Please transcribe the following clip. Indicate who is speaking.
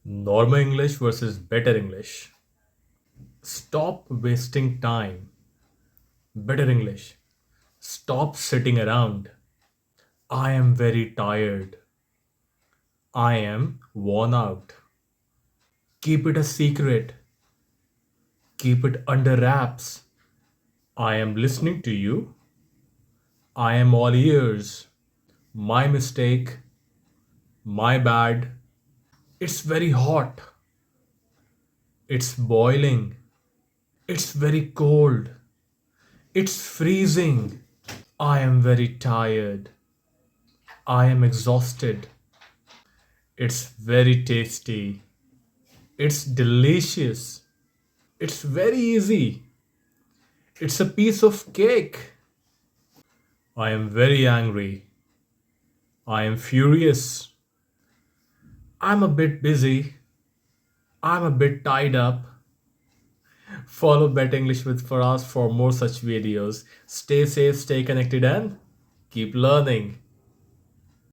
Speaker 1: Normal English versus better English. Stop wasting time. Better English. Stop sitting around. I am very tired. I am worn out. Keep it a secret. Keep it under wraps. I am listening to you. I am all ears. My mistake. My bad. It's very hot. It's boiling. It's very cold. It's freezing. I am very tired. I am exhausted. It's very tasty. It's delicious. It's very easy. It's a piece of cake. I am very angry. I am furious. I'm a bit busy. I'm a bit tied up. Follow Bet English with Faraz for more such videos. Stay safe, stay connected, and keep learning.